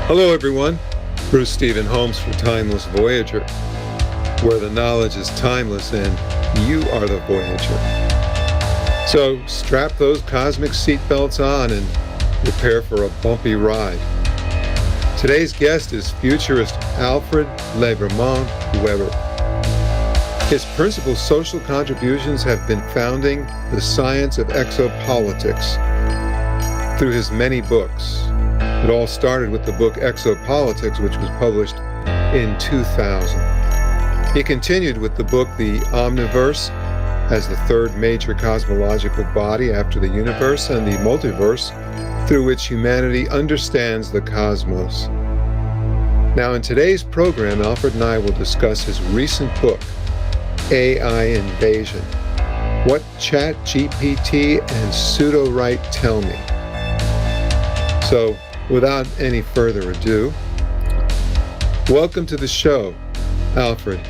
Hello everyone, Bruce Stephen Holms for Timeless Voyager, where the knowledge is timeless and you are the Voyager. So strap those cosmic seatbelts on and prepare for a bumpy ride. Today's guest is Futurist Alfred Lambremont Webre. His principal social contributions have been founding the science of exopolitics through his many books. It all started with the book Exopolitics, which was published in 2000. He continued with the book The OMNIVERSE as the third major cosmological body after the universe, and the Multiverse, through which humanity understands the cosmos. Now in today's program, Alfred and I will discuss his recent book, AI Invasion, What ChatGPT and Sudowrite Tell Me. So, without any further ado, welcome to the show, Alfred.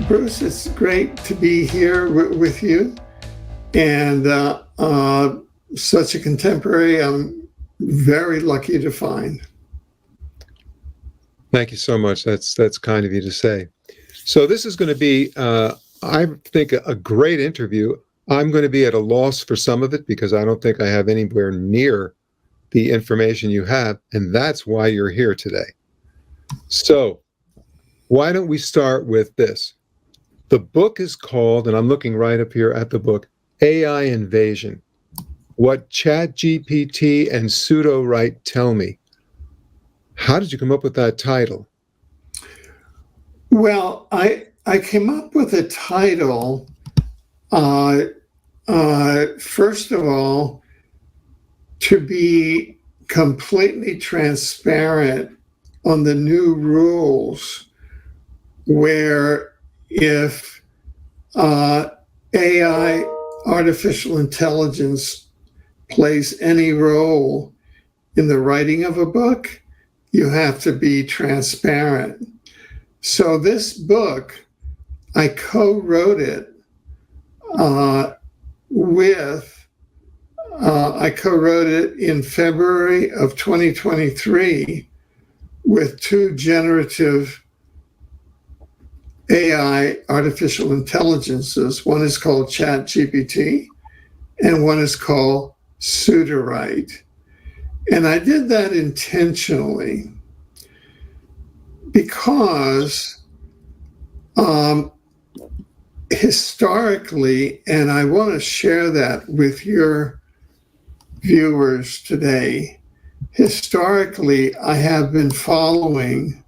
Bruce, it's great to be here with you, and such a contemporary I'm very lucky to find. Thank you so much. That's kind of you to say. So this is going to be, I think, a great interview. I'm going to be at a loss for some of it because I don't think I have anywhere near the information you have, and that's why you're here today. So why don't we start with this? The book is called, and I'm looking right up here at the book, AI Invasion, What ChatGPT and Sudowrite Tell Me. How did you come up with that title? Well, I came up with a title, first of all, to be completely transparent on the new rules, where if AI, artificial intelligence, plays any role in the writing of a book, you have to be transparent. So this book, I co-wrote it I co-wrote it in February of 2023 with two generative AI artificial intelligences. One is called ChatGPT and one is called Sudowrite. And I did that intentionally because historically, and I want to share that with your viewers today, historically, I have been following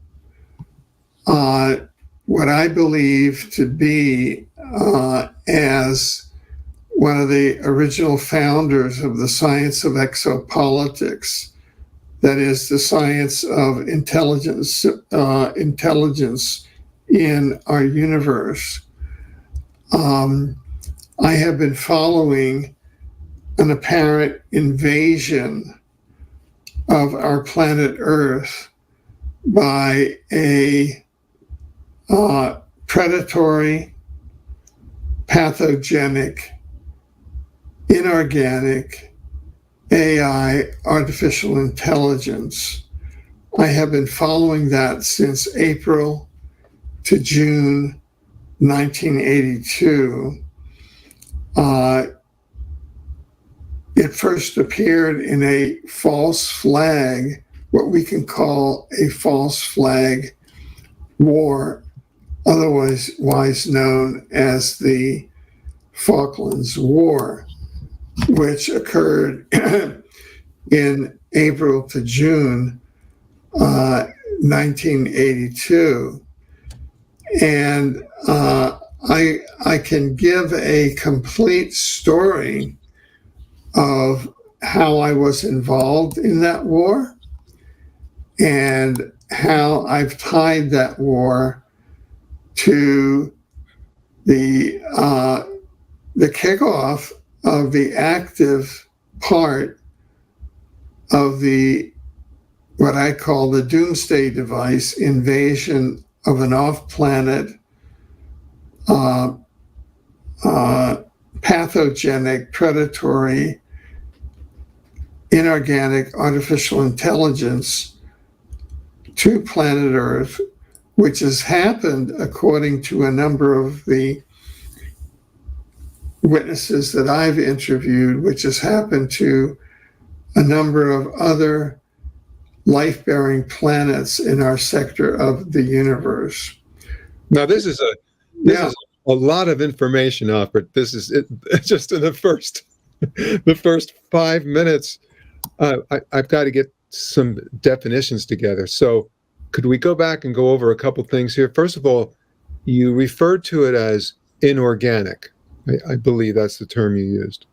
what I believe to be as one of the original founders of the science of exopolitics, that is the science of intelligence in our universe. I have been following an apparent invasion of our planet Earth by a predatory, pathogenic, inorganic AI, artificial intelligence. I have been following that since April to June 1982. It first appeared in a false flag, what we can call a false flag war, otherwise known as the Falklands War, which occurred in April to June 1982. And I can give a complete story of how I was involved in that war and how I've tied that war to the kickoff of the active part of the what I call the doomsday device invasion of an off-planet pathogenic, predatory inorganic artificial intelligence to planet Earth, which has happened according to a number of the witnesses that I've interviewed, which has happened to a number of other life-bearing planets in our sector of the universe. Now, this is a lot of information, Alfred. This is it, just in the first 5 minutes. I've got to get some definitions together. So could we go back and go over a couple things here? First of all, you referred to it as inorganic. I believe that's the term you used.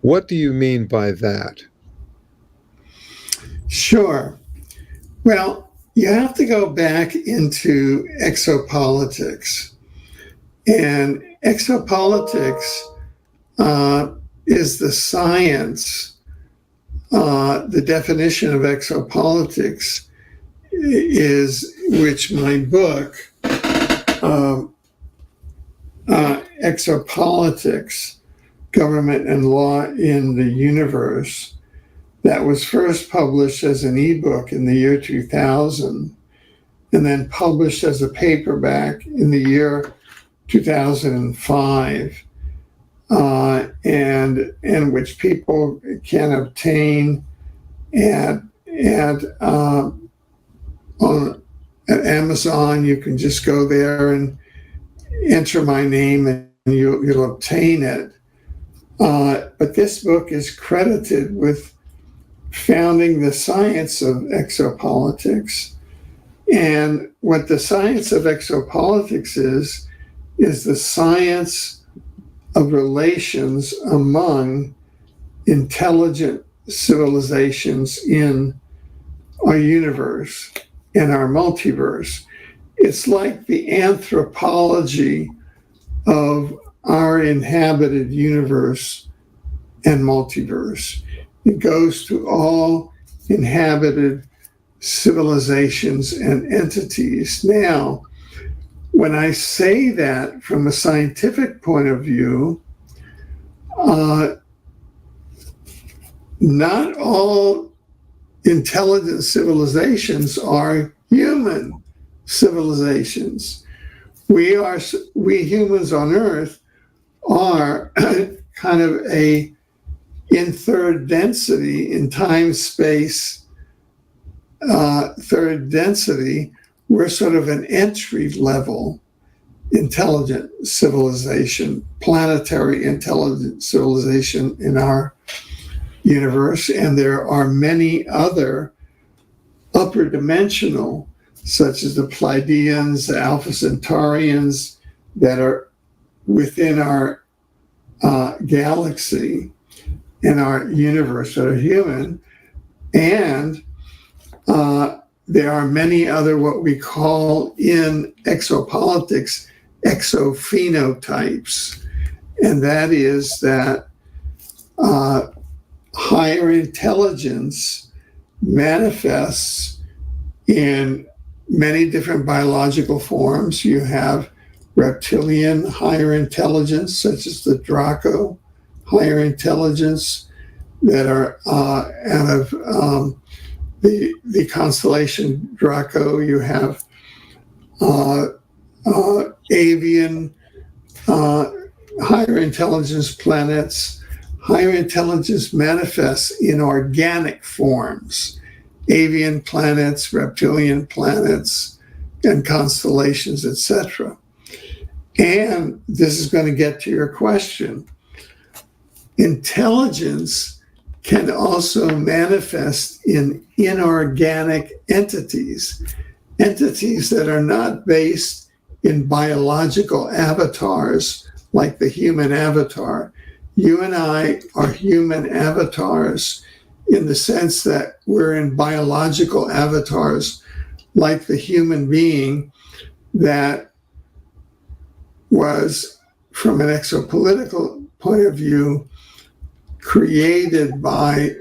What do you mean by that? Sure. Well, you have to go back into exopolitics. And exopolitics is the science. The definition of exopolitics is, which my book, Exopolitics, Government and Law in the Universe, that was first published as an ebook in the year 2000, and then published as a paperback in the year 2005, and which people can obtain at Amazon. You can just go there and enter my name, and you'll obtain it. But this book is credited with founding the science of exopolitics. And what the science of exopolitics is the science of relations among intelligent civilizations in our universe, in our multiverse. It's like the anthropology of our inhabited universe and multiverse. It goes to all inhabited civilizations and entities. Now, when I say that from a scientific point of view, not all intelligent civilizations are human civilizations. We humans on Earth are kind of in third density, in time, space, third density. We're sort of an entry level intelligent civilization, planetary intelligent civilization in our universe. And there are many other upper dimensional, such as the Pleiadians, the Alpha Centaurians, that are within our galaxy, in our universe, that are human. And there are many other what we call in exopolitics exophenotypes. And that is that higher intelligence manifests in many different biological forms. You have reptilian higher intelligence, such as the Draco higher intelligence, that are out of the constellation Draco. You have avian higher intelligence planets. Higher intelligence manifests in organic forms. Avian planets, reptilian planets, and constellations, etc. And this is going to get to your question. Intelligence can also manifest in inorganic entities that are not based in biological avatars like the human avatar. You and I are human avatars in the sense that we're in biological avatars like the human being that was, from an exopolitical point of view, created by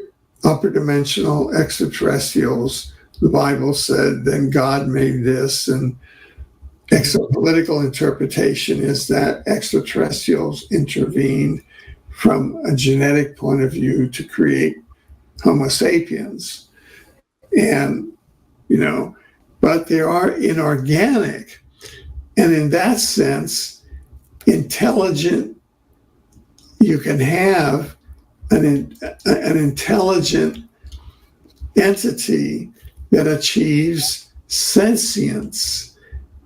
upper dimensional extraterrestrials. The Bible said, then God made this, and exopolitical interpretation is that extraterrestrials intervened from a genetic point of view to create Homo sapiens. And, but they are inorganic. And in that sense, intelligent, you can have an intelligent entity that achieves sentience.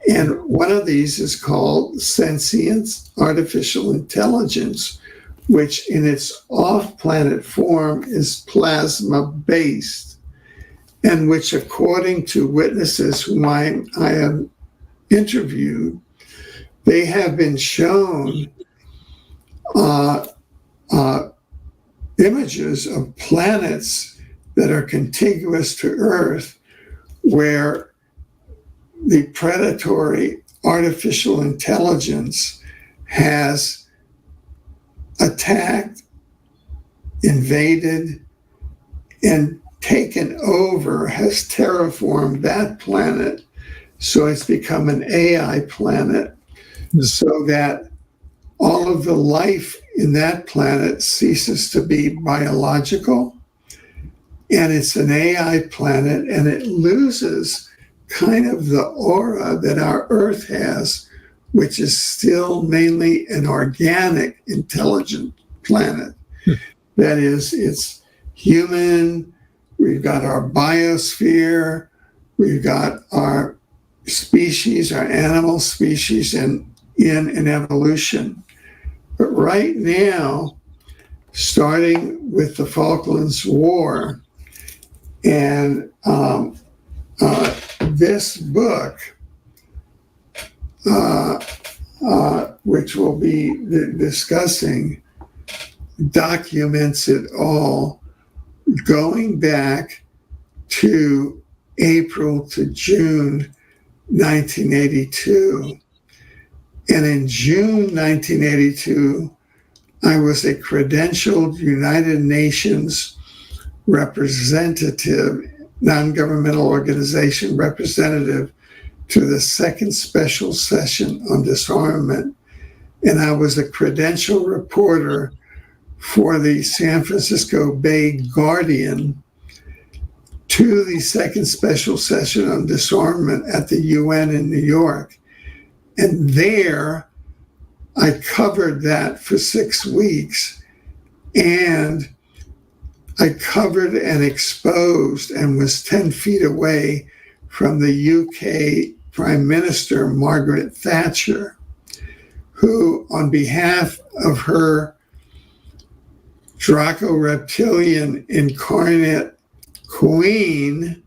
And one of these is called sentient artificial intelligence, which in its off-planet form is plasma-based, and which, according to witnesses whom I have interviewed, they have been shown images of planets that are contiguous to Earth, where the predatory artificial intelligence has attacked, invaded, and taken over, has terraformed that planet. So it's become an AI planet, so that all of the life in that planet ceases to be biological. And it's an AI planet, and it loses kind of the aura that our Earth has, which is still mainly an organic, intelligent planet. That is, it's human, we've got our biosphere, we've got our species, our animal species in evolution. But right now, starting with the Falklands War, and this book, which we'll be discussing, documents it all, going back to April to June 1982. And in June 1982, I was a credentialed United Nations representative, non-governmental organization representative to the second special session on disarmament. And I was a credential reporter for the San Francisco Bay Guardian to the second special session on disarmament at the UN in New York. And there, I covered that for 6 weeks, and I covered and exposed and was 10 feet away from the UK Prime Minister, Margaret Thatcher, who, on behalf of her Draco-Reptilian incarnate queen,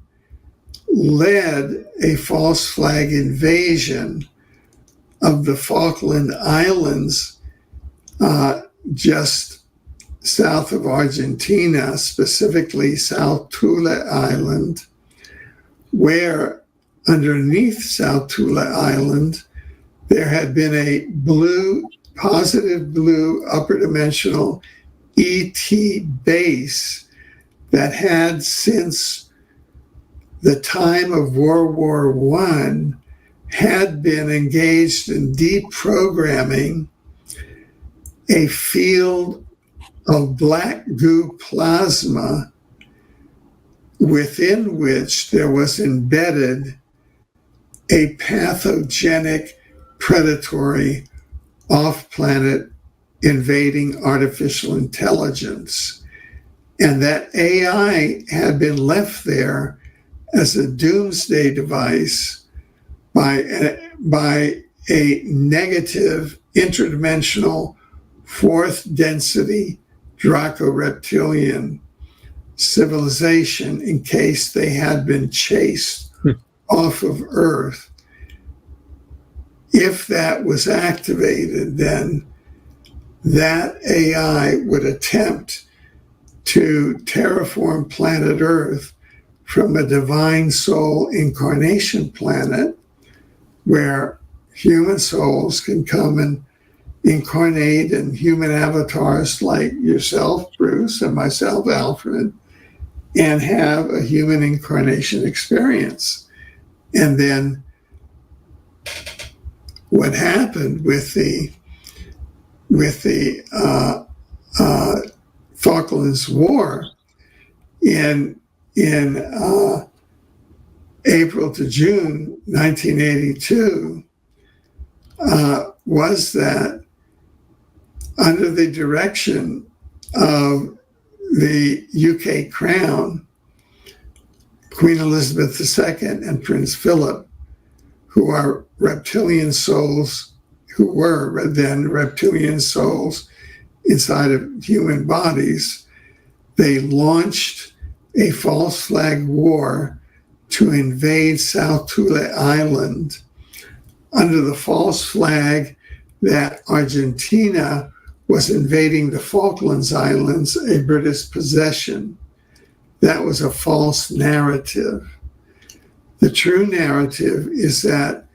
led a false flag invasion of the Falkland Islands, just south of Argentina, specifically South Tula Island, where underneath South Tula Island, there had been a positive blue upper dimensional ET base that had, since the time of World War I, had been engaged in deprogramming a field of black goo plasma within which there was embedded a pathogenic, predatory, off-planet invading artificial intelligence. And that AI had been left there as a doomsday device by a negative interdimensional fourth density Draco-Reptilian civilization in case they had been chased off of Earth. If that was activated, then that AI would attempt to terraform planet Earth from a divine soul incarnation planet where human souls can come and incarnate in human avatars like yourself, Bruce, and myself, Alfred, and have a human incarnation experience. And then what happened with the Falklands War in April to June 1982 was that under the direction of the UK Crown, Queen Elizabeth II and Prince Philip, who are reptilian souls, who were then reptilian souls inside of human bodies, they launched a false flag war to invade South Thule Island under the false flag that Argentina was invading the Falklands Islands, a British possession. That was a false narrative. The true narrative is that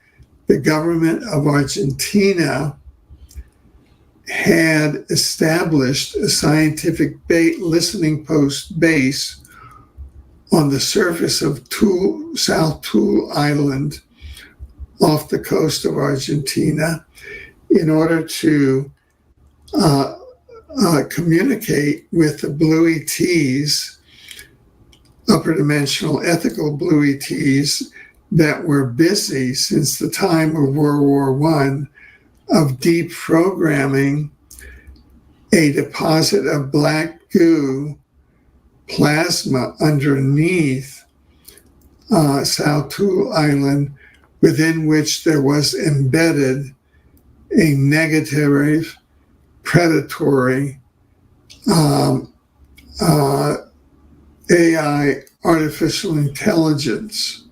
the government of Argentina had established a scientific listening post base on the surface of South Thule Island off the coast of Argentina in order to communicate with the Blue ETs, upper dimensional ethical Blue ETs, that were busy since the time of World War I of deprogramming a deposit of black goo plasma underneath South Thule Island, within which there was embedded a negative, predatory AI, artificial intelligence.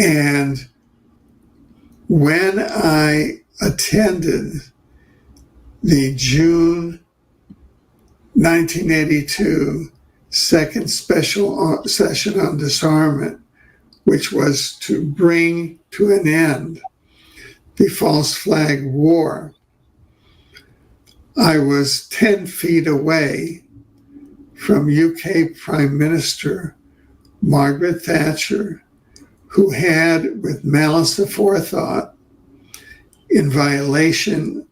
And when I attended the June 1982 second special session on disarmament, which was to bring to an end the False Flag War, I was 10 feet away from UK Prime Minister Margaret Thatcher, who had, with malice aforethought, in violation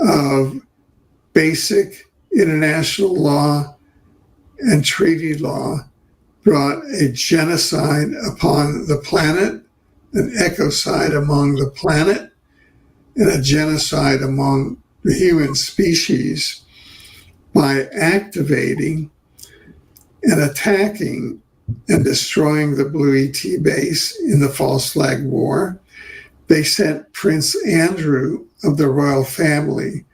of basic international law and treaty law, brought a genocide upon the planet, an ecocide among the planet, and a genocide among the human species by activating and attacking and destroying the Blue ET base in the False Flag War. They sent Prince Andrew of the royal family,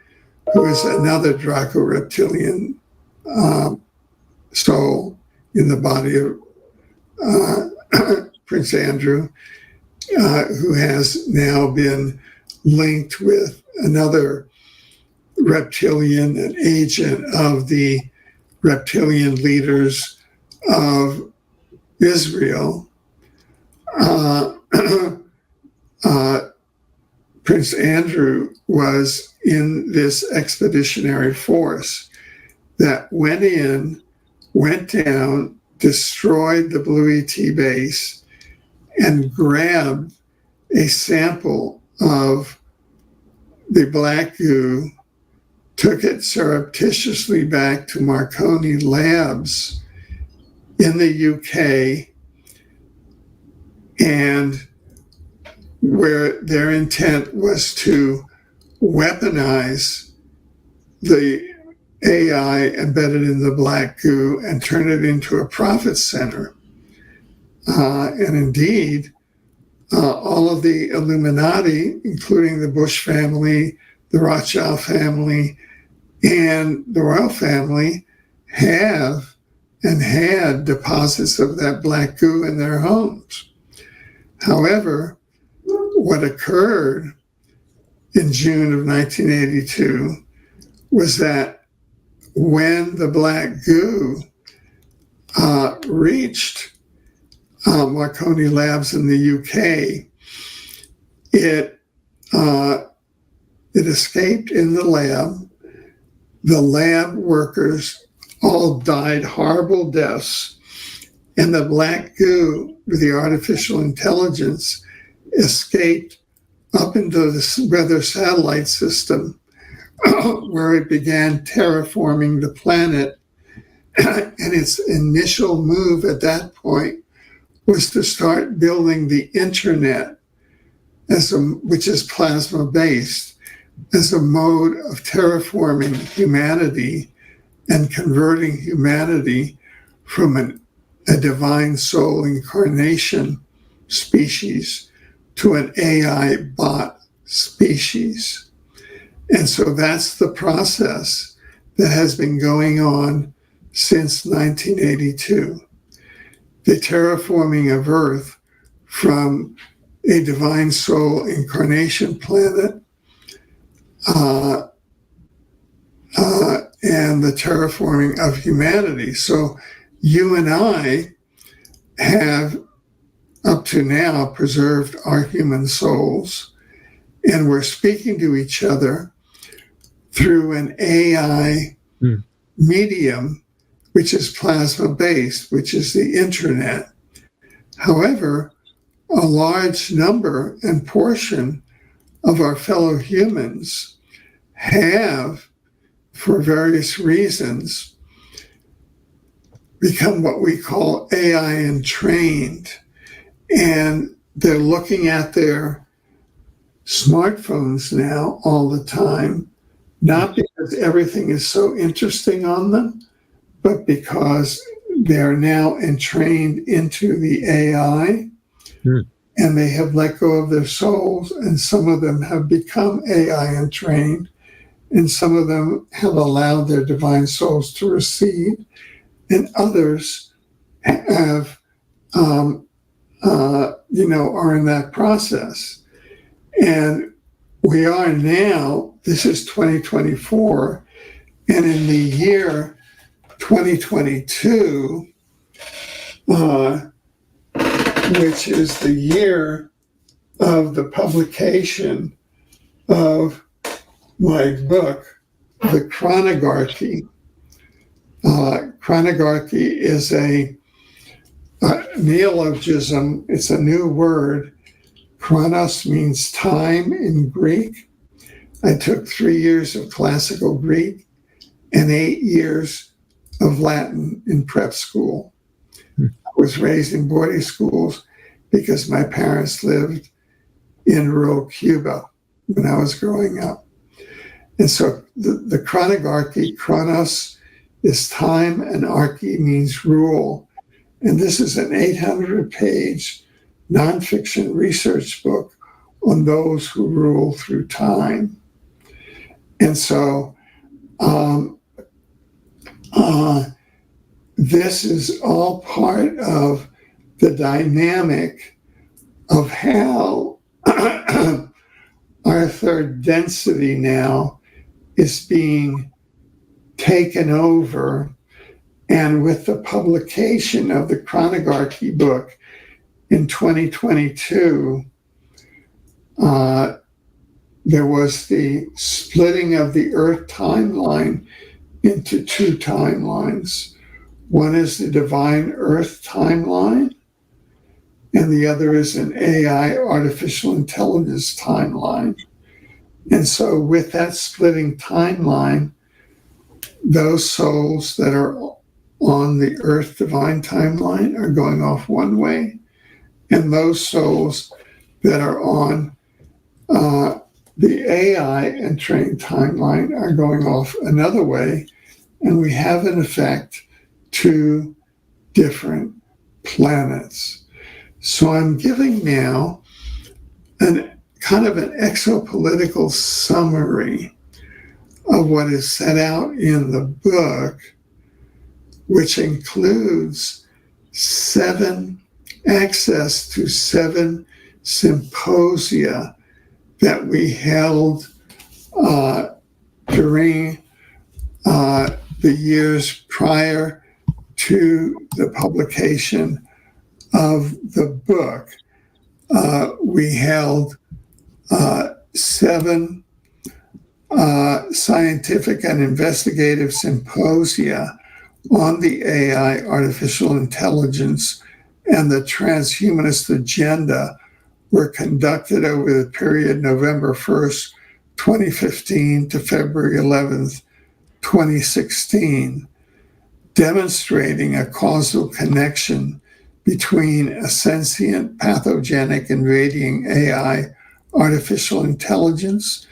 who is another Draco reptilian soul in the body of Prince Andrew, who has now been linked with another reptilian, an agent of the reptilian leaders of Israel. Prince Andrew was in this expeditionary force that went down, destroyed the Blue ET base, and grabbed a sample of the black goo, took it surreptitiously back to Marconi Labs in the UK, and where their intent was to weaponize the AI embedded in the black goo and turn it into a profit center. And indeed, all of the Illuminati, including the Bush family, the Rothschild family, and the royal family, have and had deposits of that black goo in their homes. However, what occurred in June of 1982 was that when the black goo reached Marconi Labs in the UK, it escaped in the lab. The lab workers all died horrible deaths, and the black goo with the artificial intelligence escaped up into the weather satellite system, where it began terraforming the planet And its initial move at that point was to start building the internet, which is plasma-based, as a mode of terraforming humanity and converting humanity from a divine soul incarnation species to an AI bot species. And so that's the process that has been going on since 1982. The terraforming of Earth from a divine soul incarnation planet and the terraforming of humanity. So you and I have, up to now, preserved our human souls, and we're speaking to each other through an AI medium, which is plasma-based, which is the internet. However, a large number and portion of our fellow humans have, for various reasons, become what we call AI entrained. And they're looking at their smartphones now all the time, not because everything is so interesting on them, but because they're now entrained into the AI, and they have let go of their souls, and some of them have become AI entrained, and some of them have allowed their divine souls to recede, and others have, are in that process. And we are now, this is 2024, and in the year 2022, which is the year of the publication of my book, The Chronarchy. Chronarchy is a neologism. It's a new word. Chronos means time in Greek. I took 3 years of classical Greek and 8 years of Latin in prep school. I was raised in boarding schools because my parents lived in rural Cuba when I was growing up. And so the Chronarchy, chronos is time, and archy means rule. And this is an 800-page nonfiction research book on those who rule through time. And so this is all part of the dynamic of how our third density now is being taken over. And with the publication of the Chronarchy book in 2022, there was the splitting of the Earth timeline into two timelines. One is the divine Earth timeline, and the other is an AI, artificial intelligence timeline. And so with that splitting timeline, those souls that are on the Earth divine timeline are going off one way, and those souls that are on the AI entrained timeline are going off another way, and we have, in effect, two different planets. So I'm giving now an kind of an exopolitical summary of what is set out in the book, which includes access to 7 symposia that we held during the years prior to the publication of the book. We held 7 scientific and investigative symposia on the AI, artificial intelligence, and the transhumanist agenda were conducted over the period November 1st, 2015 to February 11th, 2016. demonstrating a causal connection between a sentient, pathogenic, invading AI, artificial intelligence,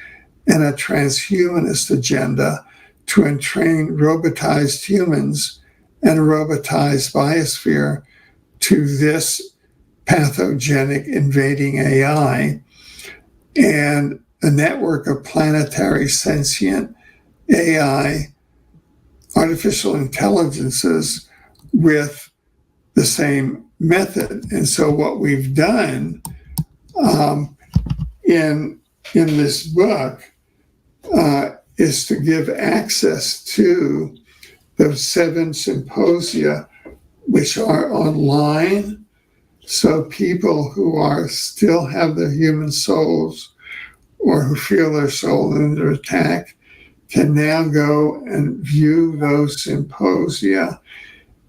and a transhumanist agenda to entrain robotized humans and a robotized biosphere to this pathogenic invading AI, and a network of planetary sentient AI, artificial intelligences with the same method. And so what we've done in this book is to give access to those 7 symposia, which are online. So people who are still have their human souls or who feel their soul under attack can now go and view those symposia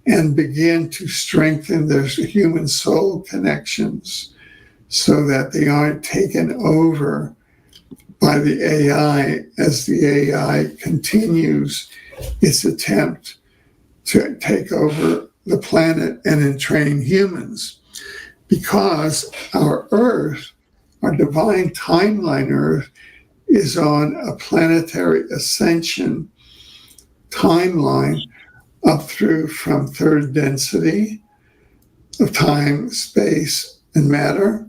and begin to strengthen their human soul connections so that they aren't taken over by the AI as the AI continues its attempt to take over the planet and entrain humans. Because our Earth, our divine timeline Earth, is on a planetary ascension timeline up through from 3rd density of time, space, and matter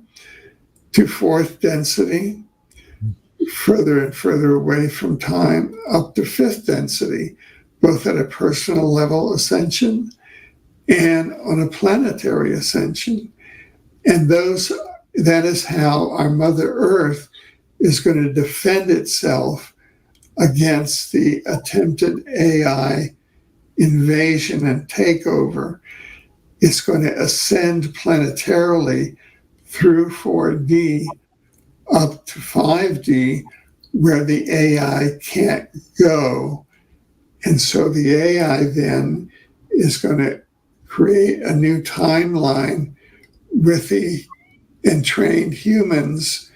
to 4th density, further and further away from time, up to 5th density, both at a personal level ascension and on a planetary ascension. And that is how our Mother Earth is going to defend itself against the attempted AI invasion and takeover. It's going to ascend planetarily through 4D up to 5D, where the AI can't go. And so the AI then is going to create a new timeline with the entrained humans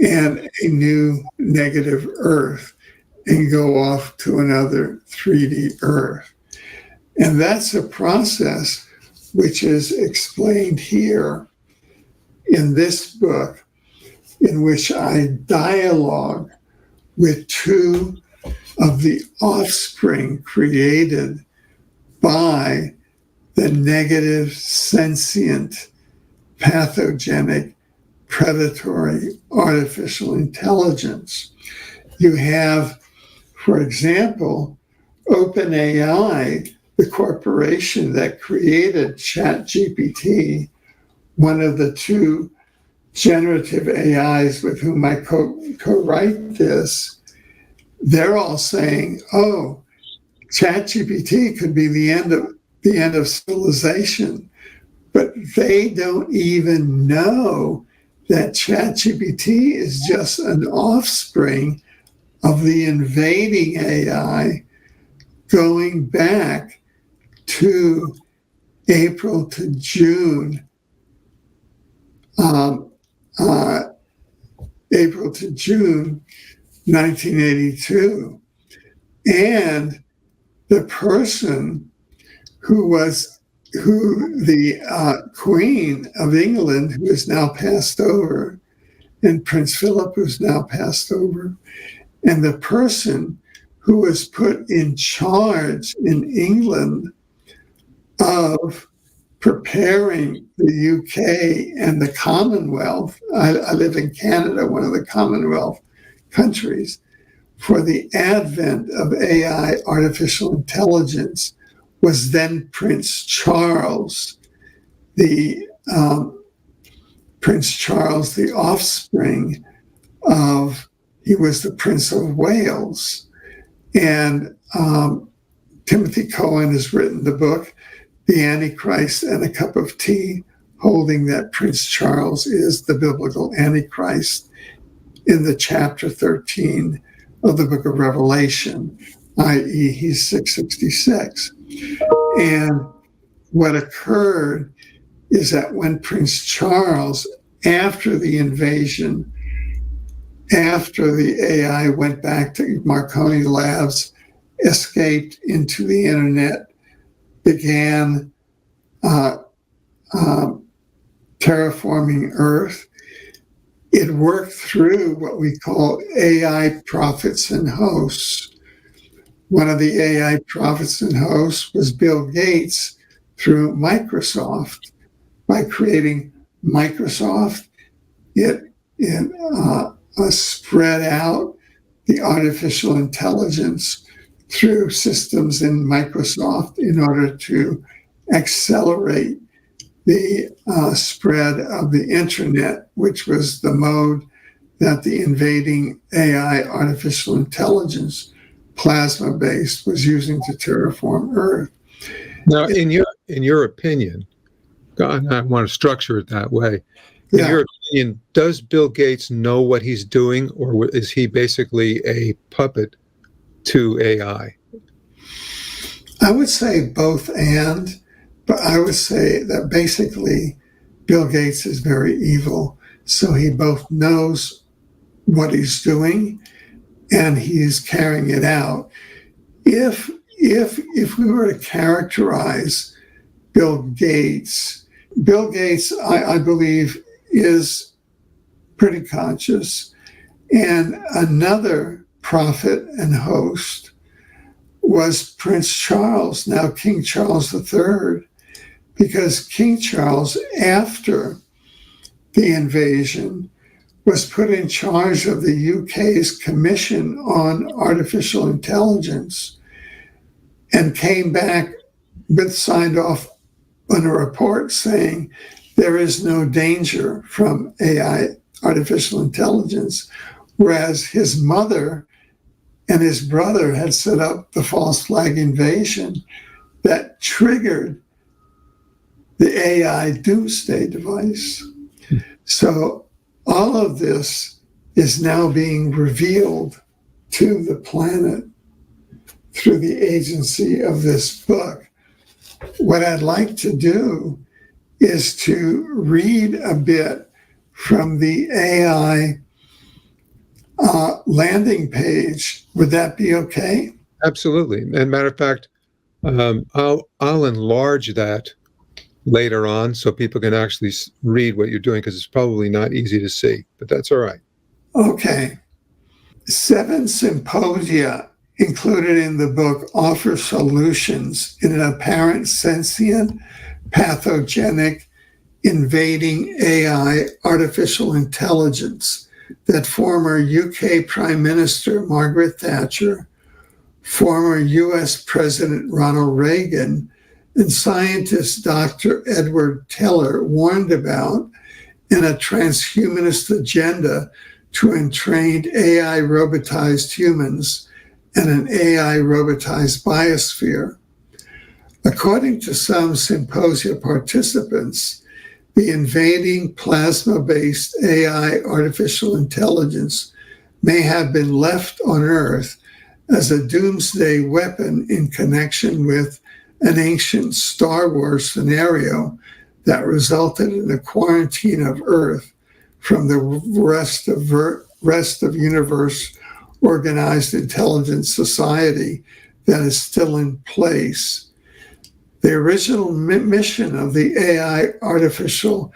and a new negative Earth and go off to another 3D Earth. And that's a process which is explained here in this book, in which I dialogue with 2 of the offspring created by the negative, sentient, pathogenic, predatory, artificial intelligence. You have, for example, OpenAI, the corporation that created ChatGPT, one of the 2 generative AIs with whom I co-write this. They're all saying, "Oh, ChatGPT could be the end of civilization," but they don't even know that ChatGPT is just an offspring of the invading AI going back to April to June, April to June 1982. And the person who the Queen of England, who is now passed over, and Prince Philip, who's now passed over, and the person who was put in charge in England of preparing the UK and the Commonwealth, I live in Canada, one of the Commonwealth countries, for the advent of AI, artificial intelligence, was then Prince Charles, the offspring of, he was the Prince of Wales. And Timothy Cohen has written the book, The Antichrist and a Cup of Tea, holding that Prince Charles is the biblical Antichrist in the chapter 13 of the book of Revelation, i.e. he's 666. And what occurred is that when Prince Charles, after the invasion, after the AI went back to Marconi Labs, escaped into the internet, began terraforming Earth, it worked through what we call AI prophets and hosts. One of the AI prophets and hosts was Bill Gates through Microsoft. By creating Microsoft, it spread out the artificial intelligence through systems in Microsoft in order to accelerate the spread of the internet, which was the mode that the invading AI artificial intelligence plasma-based was using to terraform Earth. Now, in your opinion, God, I want to structure it that way. In your opinion, does Bill Gates know what he's doing, or is he basically a puppet to AI? I would say both and, but I would say that basically Bill Gates is very evil. So he both knows what he's doing and he's carrying it out. If we were to characterize Bill Gates, I believe, is pretty conscious. And another prophet and host was Prince Charles, now King Charles III, because King Charles, after the invasion, was put in charge of the UK's Commission on Artificial Intelligence and came back signed off on a report saying there is no danger from AI, artificial intelligence, whereas his mother and his brother had set up the false flag invasion that triggered the AI doomsday device. So all of this is now being revealed to the planet through the agency of this book. What I'd like to do is to read a bit from the AI landing page. Would that be okay? Absolutely. And matter of fact, I'll enlarge that later on so people can actually read what you're doing, because it's probably not easy to see, but that's all right. Okay. 7 symposia included in the book offer solutions in an apparent sentient, pathogenic, invading AI artificial intelligence that former UK Prime Minister Margaret Thatcher, former US President Ronald Reagan, and scientist Dr. Edward Teller warned about in a transhumanist agenda to entrain AI robotized humans and an AI robotized biosphere. According to some symposia participants, the invading plasma-based AI artificial intelligence may have been left on Earth as a doomsday weapon in connection with an ancient Star Wars scenario that resulted in the quarantine of Earth from the rest of universe organized intelligence society that is still in place. The original mission of the AI artificial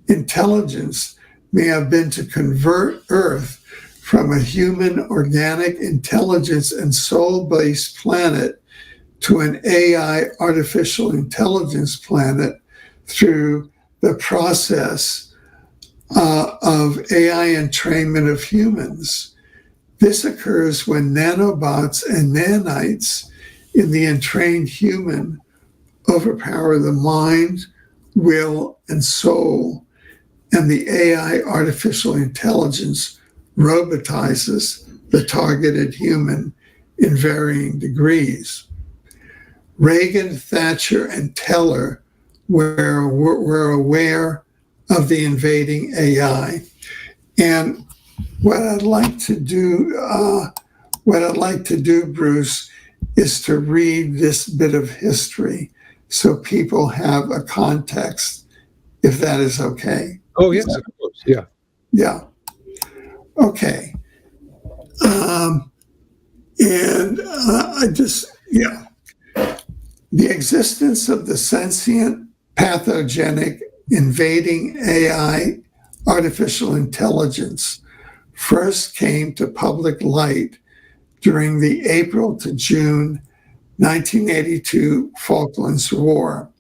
intelligence may have been to convert Earth from a human organic intelligence and soul-based planet to an AI artificial intelligence planet through the process of AI entrainment of humans. This occurs when nanobots and nanites in the entrained human overpower the mind, will, and soul, and the AI artificial intelligence robotizes the targeted human in varying degrees. Reagan, Thatcher, and Teller were aware of the invading AI. And what I'd like to do, Bruce, is to read this bit of history so people have a context, if that is okay. Oh, yes, of course. Yeah. Yeah. Okay. I just, yeah. The existence of the sentient, pathogenic, invading AI, artificial intelligence, first came to public light during the April to June 1982 Falklands War,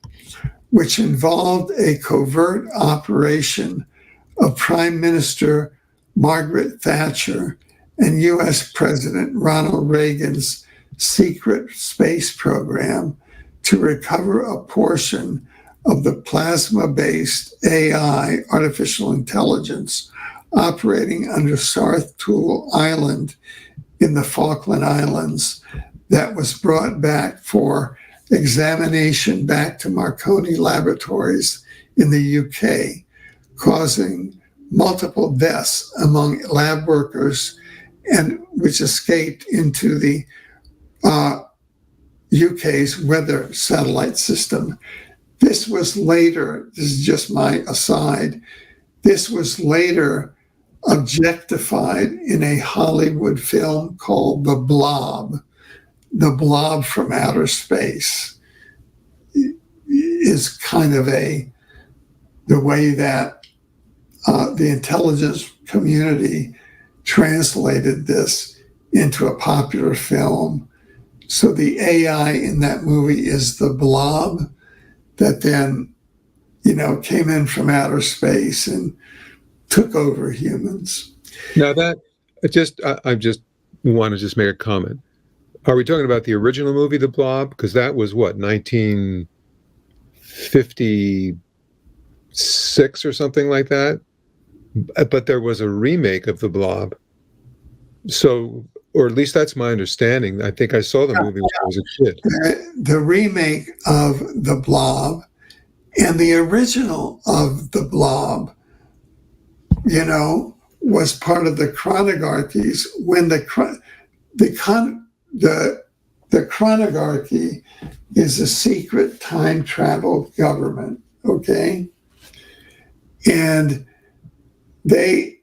which involved a covert operation of Prime Minister Margaret Thatcher and U.S. President Ronald Reagan's secret space program to recover a portion of the plasma-based AI, artificial intelligence, operating under Sarthoul Island in the Falkland Islands that was brought back for examination back to Marconi Laboratories in the UK, causing multiple deaths among lab workers, and which escaped into the UK's weather satellite system. This was later, this is just my aside, this was later objectified in a Hollywood film called The Blob from Outer Space is kind of the way that the intelligence community translated this into a popular film. So the AI in that movie is the blob that then, came in from outer space and took over humans. Now that I just want to make a comment. Are we talking about the original movie, The Blob? Because that was what, 1956 or something like that? But there was a remake of The Blob. So, or at least that's my understanding. I think I saw the movie when I was a kid. The remake of The Blob and the original of The Blob, was part of the chronarchies when the chronarchy is a secret time travel government, okay? And they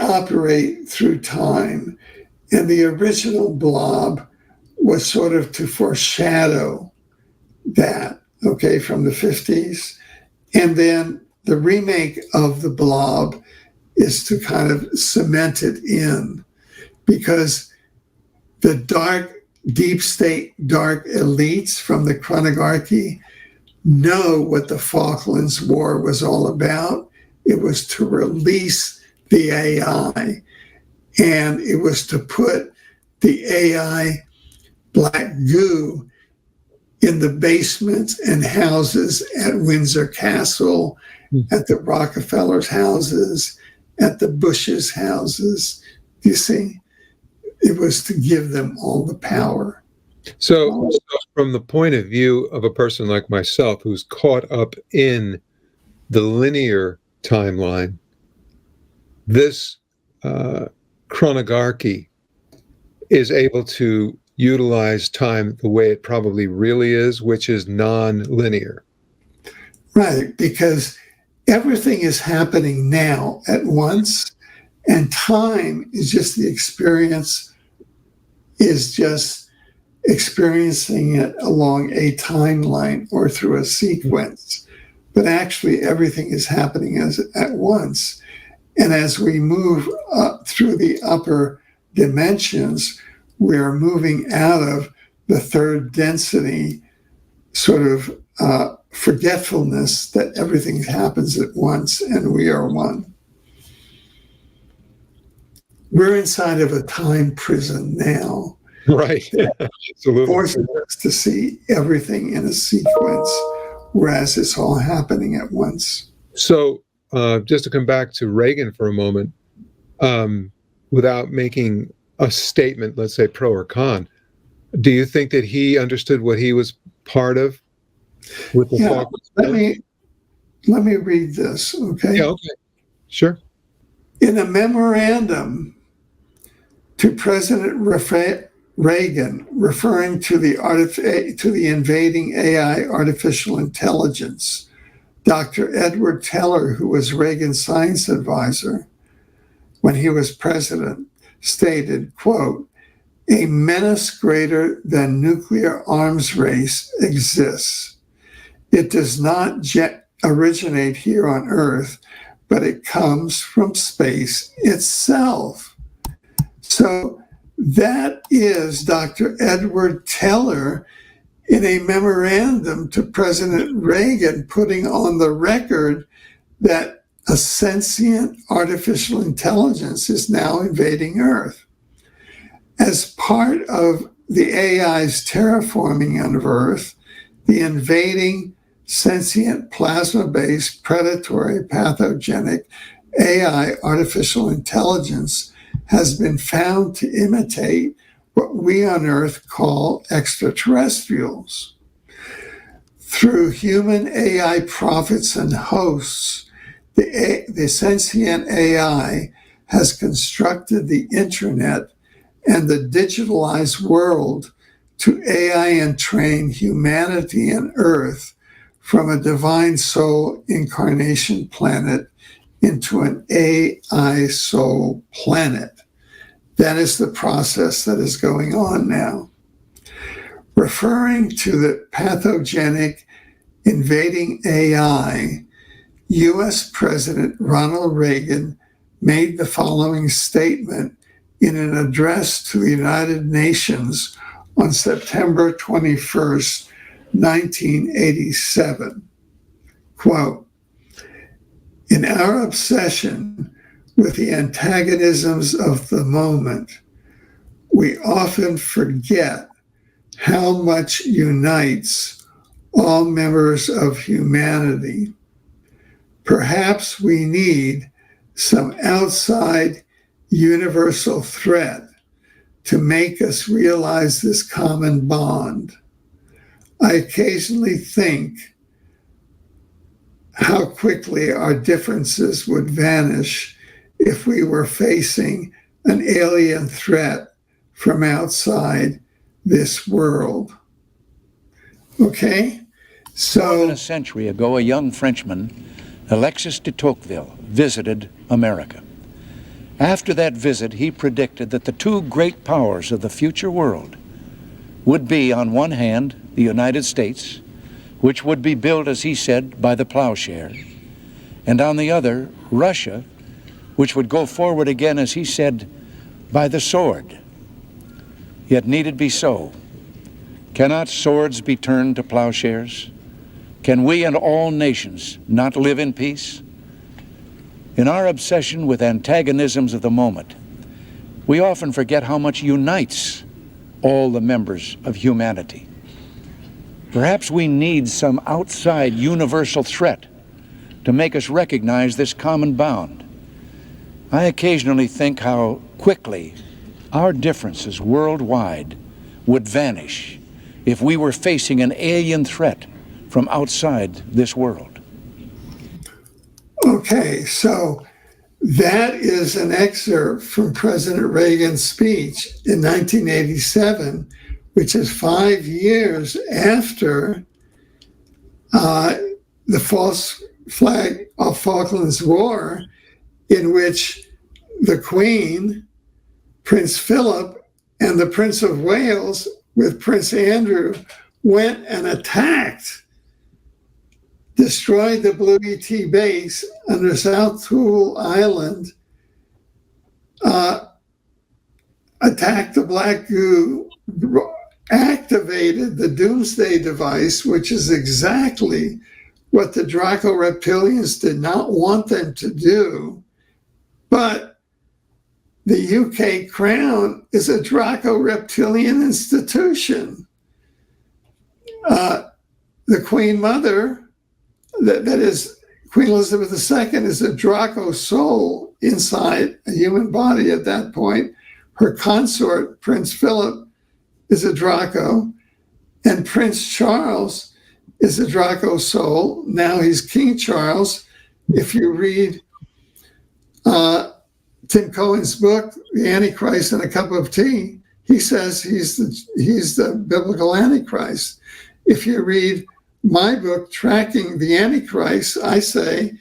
operate through time. And the original Blob was sort of to foreshadow that, okay, from the 50s. And then the remake of the Blob is to kind of cement it in, because the deep state, dark elites from the chronarchy know what the Falklands War was all about. It was to release the AI, and it was to put the AI black goo in the basements and houses at Windsor Castle, at the Rockefellers' houses, at the Bush's houses. You see, it was to give them all the power. So from the point of view of a person like myself who's caught up in the linear timeline, this chronarchy is able to utilize time the way it probably really is, which is non-linear. Right, because everything is happening now at once, and time is just the experience, is just experiencing it along a timeline or through a sequence. But actually everything is happening at once. And as we move up through the upper dimensions, we're moving out of the third density sort of forgetfulness that everything happens at once and we are one. We're inside of a time prison now. Right. Absolutely. Forcing us to see everything in a sequence, whereas it's all happening at once. So just to come back to Reagan for a moment, without making a statement, let's say pro or con, do you think that he understood what he was part of with the Falklands? Let me read this, okay? Yeah, okay. Sure. In a memorandum to President Reagan, referring to the invading AI, artificial intelligence, Dr. Edward Teller, who was Reagan's science advisor when he was president, stated, quote, a menace greater than nuclear arms race exists. It does not originate here on Earth, but it comes from space itself. So that is Dr. Edward Teller in a memorandum to President Reagan putting on the record that a sentient artificial intelligence is now invading Earth. As part of the AI's terraforming of Earth, the invading sentient plasma-based predatory pathogenic AI artificial intelligence has been found to imitate what we on Earth call extraterrestrials. Through human AI prophets and hosts, the sentient AI has constructed the internet and the digitalized world to AI entrain humanity and Earth from a divine soul incarnation planet into an AI soul planet. That is the process that is going on now. Referring to the pathogenic invading AI, US President Ronald Reagan made the following statement in an address to the United Nations on September 21st, 1987. Quote, "In our obsession with the antagonisms of the moment, we often forget how much unites all members of humanity. Perhaps we need some outside universal threat to make us realize this common bond. I occasionally think how quickly our differences would vanish if we were facing an alien threat from outside this world." Okay? More than a century ago, a young Frenchman, Alexis de Tocqueville, visited America. After that visit, he predicted that the two great powers of the future world would be, on one hand, the United States, which would be built, as he said, by the plowshare, and on the other, Russia, which would go forward again, as he said, by the sword. Yet need it be so? Cannot swords be turned to plowshares? Can we and all nations not live in peace? In our obsession with antagonisms of the moment, we often forget how much unites all the members of humanity. Perhaps we need some outside universal threat to make us recognize this common bond. I occasionally think how quickly our differences worldwide would vanish if we were facing an alien threat from outside this world. Okay, so that is an excerpt from President Reagan's speech in 1987, which is 5 years after the False Flag Falklands War, in which the Queen, Prince Philip, and the Prince of Wales with Prince Andrew went and attacked, destroyed the Blue ET base under South Toole Island, attacked the Black Goo, activated the Doomsday device, which is exactly what the Draco Reptilians did not want them to do. But the UK Crown is a Draco Reptilian institution. The Queen Mother, that is Queen Elizabeth II, is a Draco soul inside a human body at that point. Her consort, Prince Philip, is a Draco, and Prince Charles is a Draco soul. Now he's King Charles. If you read Tim Cohen's book, The Antichrist and a Cup of Tea, he says he's the biblical Antichrist. If you read my book, Tracking the Antichrist, I say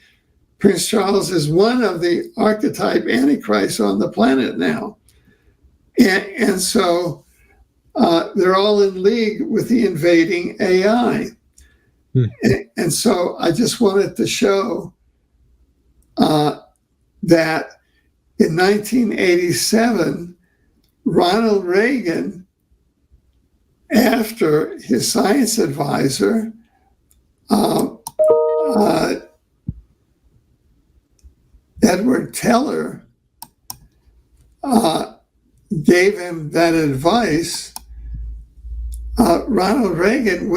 Prince Charles is one of the archetype Antichrists on the planet now. And so they're all in league with the invading AI. And so I just wanted to show that in 1987, Ronald Reagan, after his science advisor, Edward Teller, gave him that advice, Ronald Reagan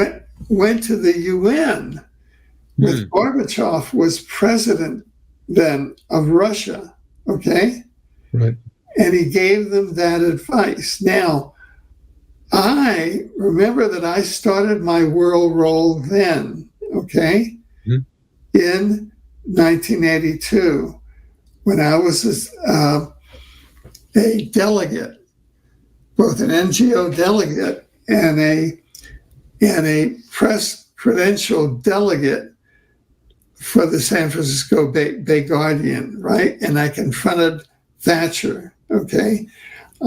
went to the UN with Gorbachev was president then of Russia, okay? Right. And he gave them that advice. Now, I remember that I started my world role then, okay, in 1982, when I was a delegate, both an NGO delegate and a press credential delegate for the San Francisco Bay Guardian, right? And I confronted Thatcher, okay?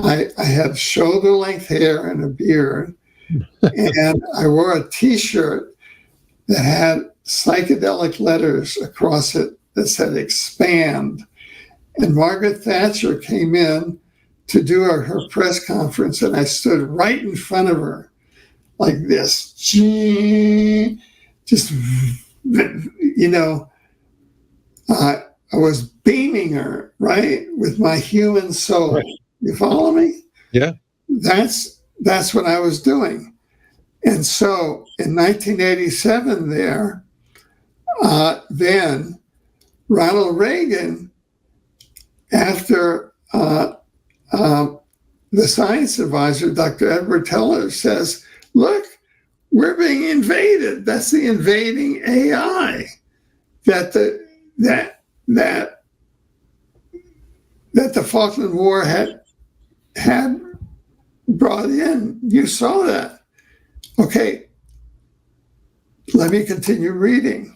I had shoulder-length hair and a beard, and I wore a T-shirt that had psychedelic letters across it that said "expand." And Margaret Thatcher came in to do her press conference, and I stood right in front of her like this, just, you know, I was beaming her, right, with my human soul. Right. You follow me? Yeah. That's what I was doing. And so in 1987 then Ronald Reagan, after the science advisor, Dr. Edward Teller, says, look, we're being invaded. That's the invading AI that the Falkland War had brought in. You saw that. Okay, let me continue reading.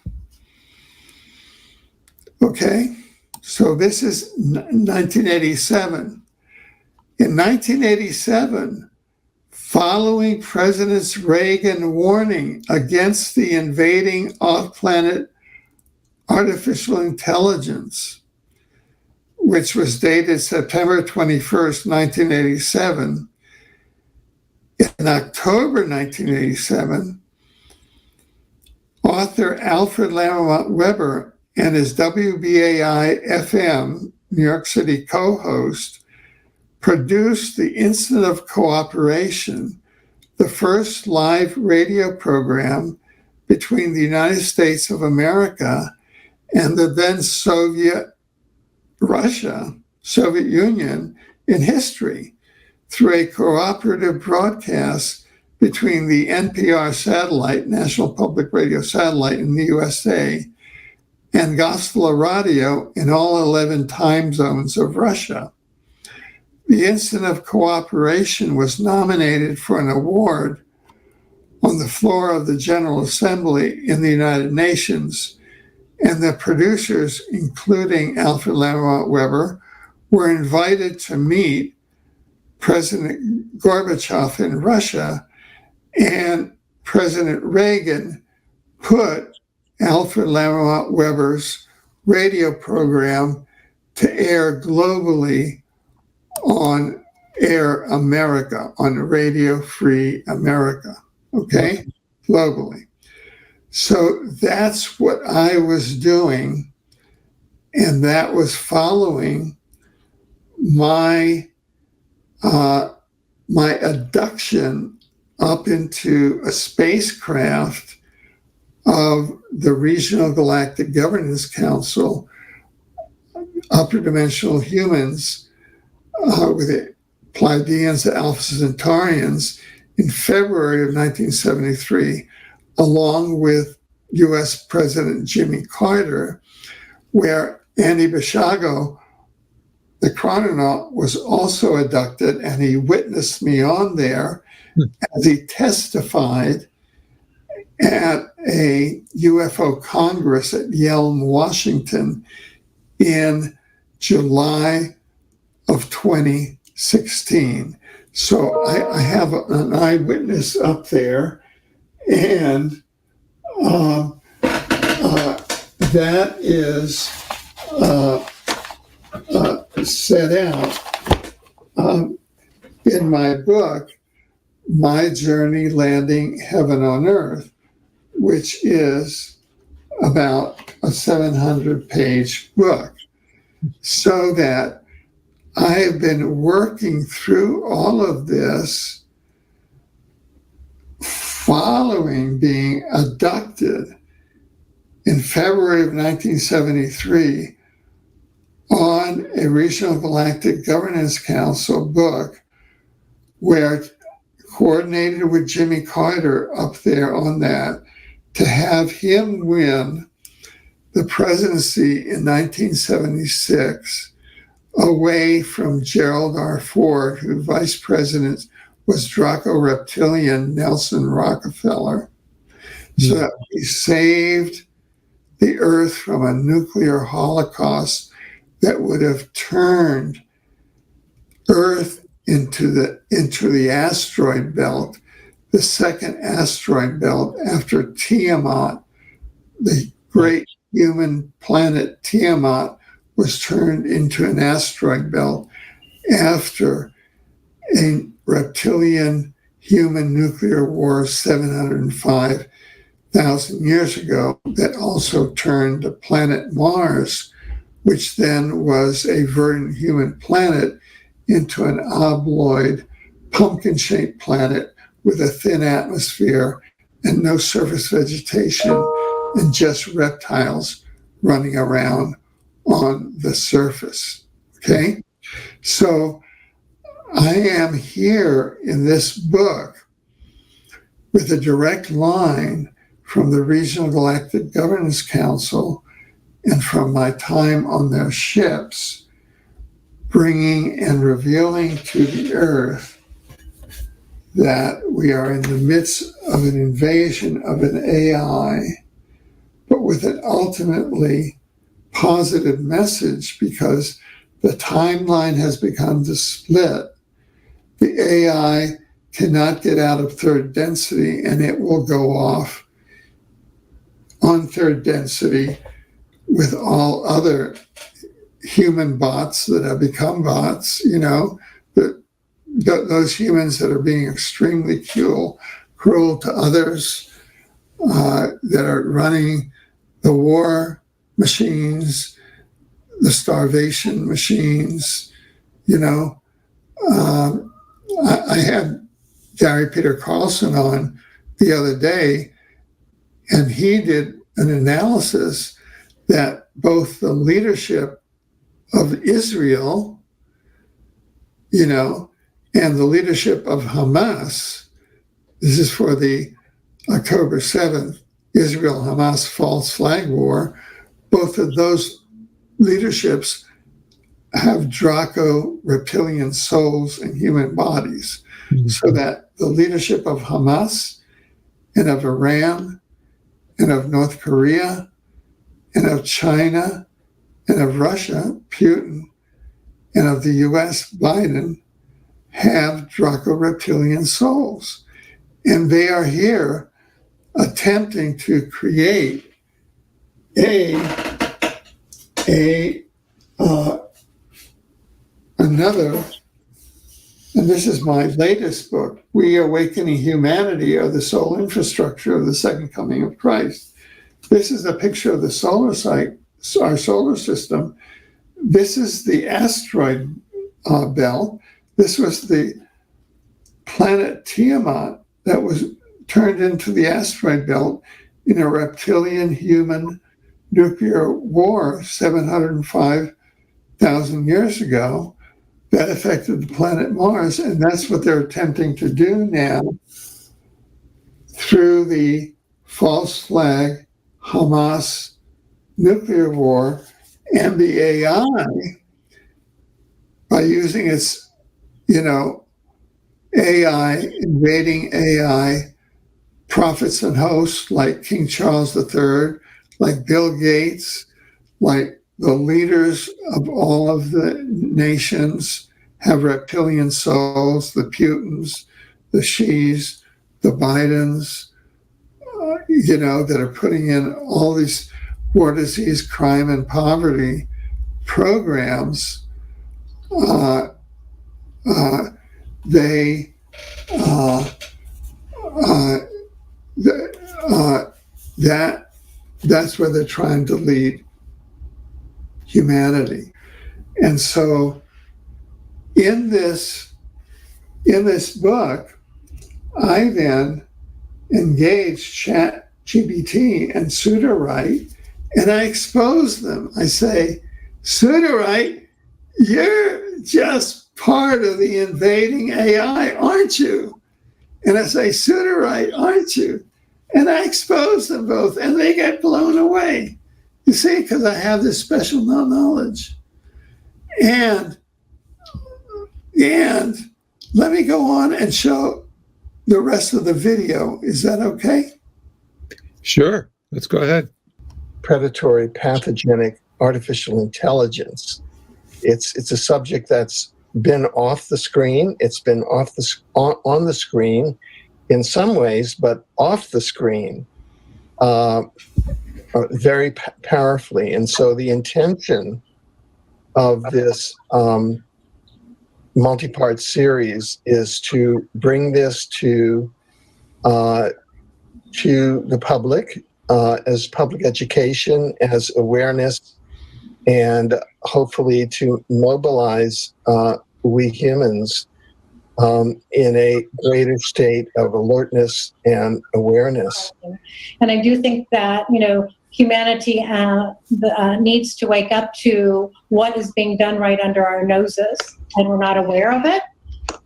Okay, so this is 1987. In 1987, following President Reagan's warning against the invading off-planet artificial intelligence, which was dated September 21st, 1987, in October 1987, author Alfred Lambremont Webre and his WBAI-FM New York City co-host produced the Instant of Cooperation, the first live radio program between the United States of America and the then Soviet Union in history, through a cooperative broadcast between the NPR satellite, National Public Radio satellite in the USA, and Gospel Radio in all 11 time zones of Russia. The Instant of Cooperation was nominated for an award on the floor of the General Assembly in the United Nations, and the producers, including Alfred Lambremont Webre, were invited to meet President Gorbachev in Russia, and President Reagan put Alfred Lambremont Webre's radio program to air globally on Air America, on Radio Free America, okay, globally. So that's what I was doing, and that was following my abduction up into a spacecraft of the Regional Galactic Governance Council, upper dimensional humans with the Pleiadians, the Alpha Centaurians, in February of 1973, along with U.S. President Jimmy Carter, where Andy Basiago, the chrononaut, was also abducted, and he witnessed me on there as he testified at a UFO Congress at Yelm, Washington in July of 2016. 16. So I have an eyewitness up there, and that is set out in my book, My Journey Landing Heaven on Earth, which is about a 700-page book. So that I have been working through all of this following being abducted in February of 1973 on a Regional Galactic Governance Council book, where coordinated with Jimmy Carter up there on that, to have him win the presidency in 1976 away from Gerald R. Ford, who vice president was Draco Reptilian Nelson Rockefeller. So that he saved the Earth from a nuclear holocaust that would have turned Earth into the asteroid belt, the second asteroid belt after Tiamat, the great human planet Tiamat was turned into an asteroid belt after a reptilian human nuclear war 705,000 years ago that also turned the planet Mars, which then was a verdant human planet, into an obloid, pumpkin-shaped planet with a thin atmosphere and no surface vegetation and just reptiles running around on the surface, okay? So I am here in this book with a direct line from the Regional Galactic Governance Council and from my time on their ships, bringing and revealing to the Earth that we are in the midst of an invasion of an AI, but with an ultimately positive message, because the timeline has begun to split. The AI cannot get out of third density, and it will go off on third density with all other human bots that have become bots, those humans that are being extremely cruel to others, that are running the war machines, the starvation machines. I had Gary Peter Carlson on the other day, and he did an analysis that both the leadership of Israel, and the leadership of Hamas, this is for the October 7th Israel-Hamas False Flag War, both of those leaderships have Draco reptilian souls and human bodies. Mm-hmm. So that the leadership of Hamas and of Iran and of North Korea and of China and of Russia, Putin, and of the US, Biden, have Draco reptilian souls. And they are here attempting to create another, and this is my latest book, We Awakening Humanity, or the Soul Infrastructure of the Second Coming of Christ. This is a picture of the solar site, our solar system. This is the asteroid belt. This was the planet Tiamat that was turned into the asteroid belt in a reptilian human nuclear war 705,000 years ago that affected the planet Mars. And that's what they're attempting to do now through the false flag Hamas nuclear war and the AI, by using its, AI, invading AI, prophets and hosts like King Charles III, like Bill Gates, like the leaders of all of the nations have reptilian souls, the Putins, the Xis, the Bidens, that are putting in all these war, disease, crime, and poverty programs. That's where they're trying to lead humanity. And so in this book, I then engaged ChatGPT and Sudowrite, and I expose them. I say, Sudowrite, you're just part of the invading AI, aren't you? And I say, Sudowrite, aren't you? And I expose them both, and they get blown away. You see, because I have this special knowledge. And let me go on and show the rest of the video. Is that okay? Sure. Let's go ahead. Predatory, pathogenic artificial intelligence. It's a subject that's been off the screen. It's been on the screen in some ways, but off the screen very powerfully. And so the intention of this multi-part series is to bring this to the public as public education, as awareness, and hopefully to mobilize we humans in a greater state of alertness and awareness. And I do think that, humanity needs to wake up to what is being done right under our noses, and we're not aware of it.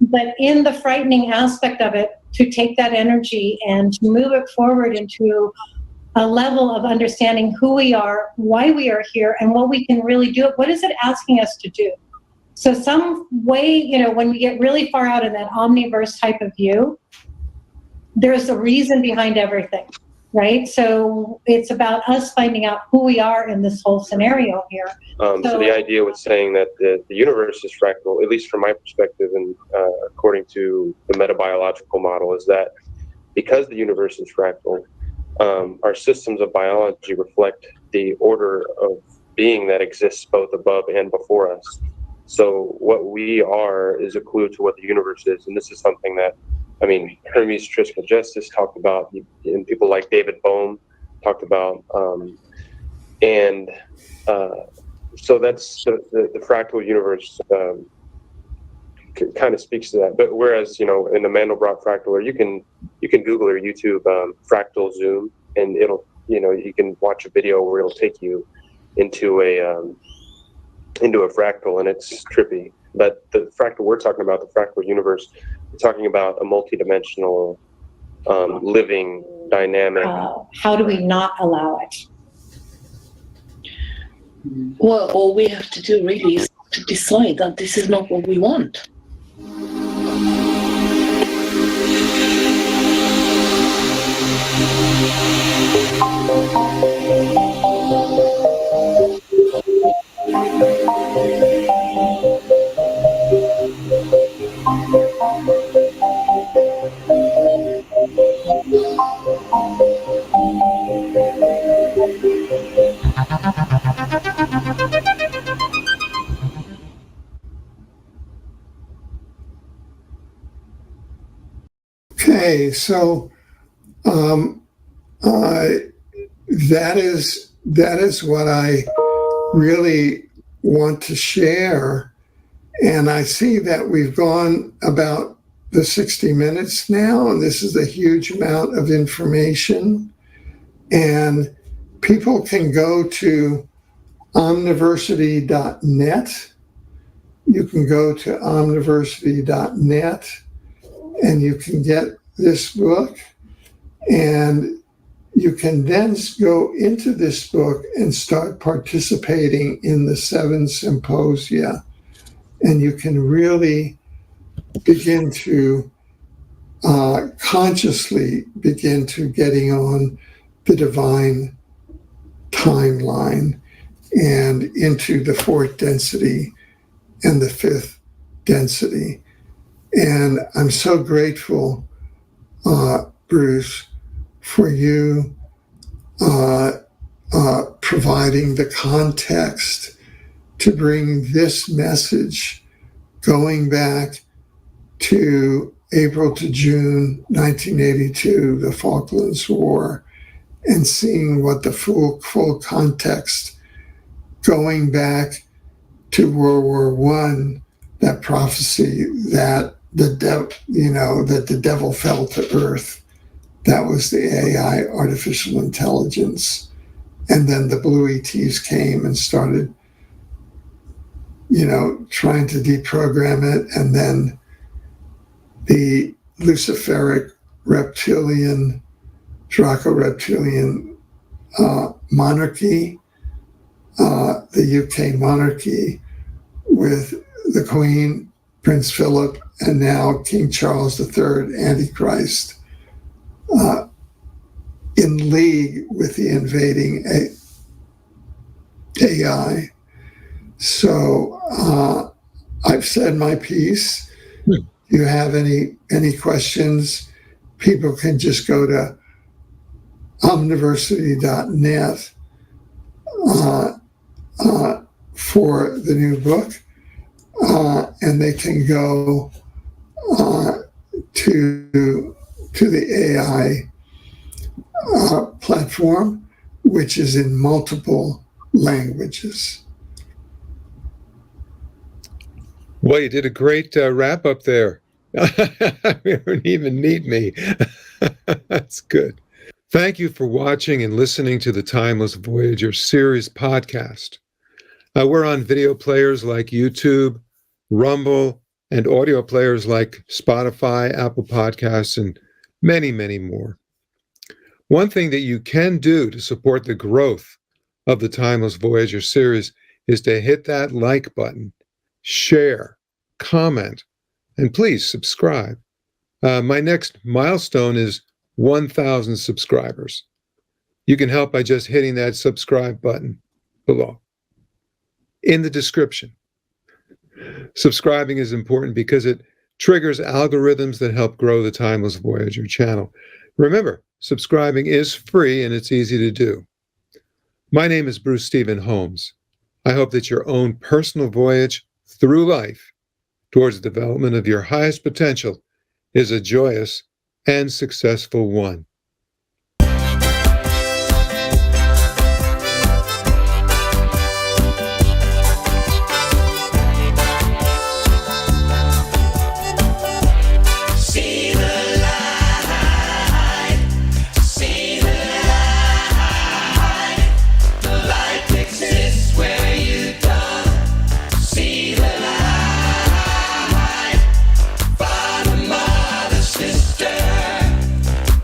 But in the frightening aspect of it, to take that energy and to move it forward into a level of understanding who we are, why we are here, and what we can really do. What is it asking us to do? So some way, when we get really far out in that omniverse type of view, there's a reason behind everything, right? So it's about us finding out who we are in this whole scenario here. So the idea was saying that the universe is fractal, at least from my perspective, and according to the metabiological model, is that because the universe is fractal, our systems of biology reflect the order of being that exists both above and before us. So what we are is a clue to what the universe is. And this is something that, Hermes Trismegistus talked about, and people like David Bohm talked about. So that's the fractal universe kind of speaks to that. But whereas, in the Mandelbrot fractal, you can Google or YouTube fractal zoom, and it'll, you can watch a video where it'll take you into a fractal, and it's trippy. But the fractal we're talking about, the fractal universe, we're talking about a multidimensional, living, dynamic. How do we not allow it? Well, all we have to do really is to decide that this is not what we want. Okay, so that is what I really want to share. And I see that we've gone about the 60 minutes now, and this is a huge amount of information. And people can go to omniversity.net. You can go to omniversity.net and you can get this book, and you can then go into this book and start participating in the 7 symposia. And you can really begin to consciously begin to getting on the divine timeline and into the 4th density and the 5th density. And I'm so grateful, Bruce, for you providing the context to bring this message going back to April to June 1982, the Falklands War, and seeing what the full context going back to World War I, that prophecy that that the devil fell to earth. That was the AI, artificial intelligence. And then the blue ETs came and started, trying to deprogram it. And then the Luciferic reptilian, Draco-reptilian monarchy, the UK monarchy with the Queen, Prince Philip, and now King Charles III, Antichrist, in league with the invading AI. So I've said my piece. If you have any questions, people can just go to omniversity.net for the new book, and they can go to the AI platform, which is in multiple languages. Well, you did a great wrap up there. You don't even need me. That's good. Thank you for watching and listening to the Timeless Voyager Series Podcast. We're on video players like YouTube, Rumble, and audio players like Spotify, Apple Podcasts, and many, many more. One thing that you can do to support the growth of the Timeless Voyager series is to hit that like button, share, comment, and please subscribe. My next milestone is 1,000 subscribers. You can help by just hitting that subscribe button below in the description. Subscribing is important because it triggers algorithms that help grow the Timeless Voyager channel. Remember, subscribing is free and it's easy to do. My name is Bruce Stephen Holmes. I hope that your own personal voyage through life towards the development of your highest potential is a joyous and successful one. Sister,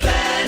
planet.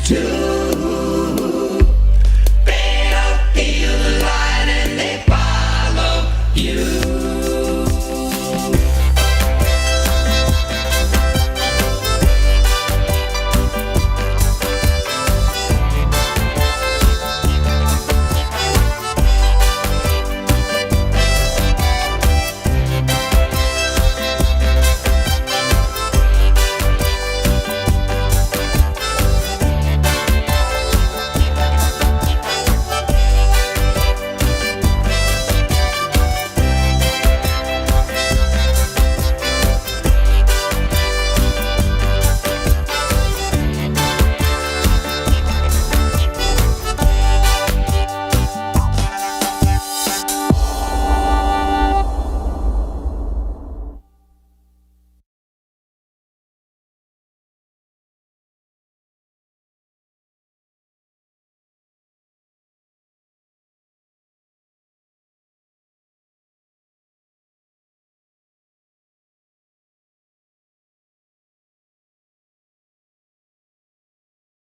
to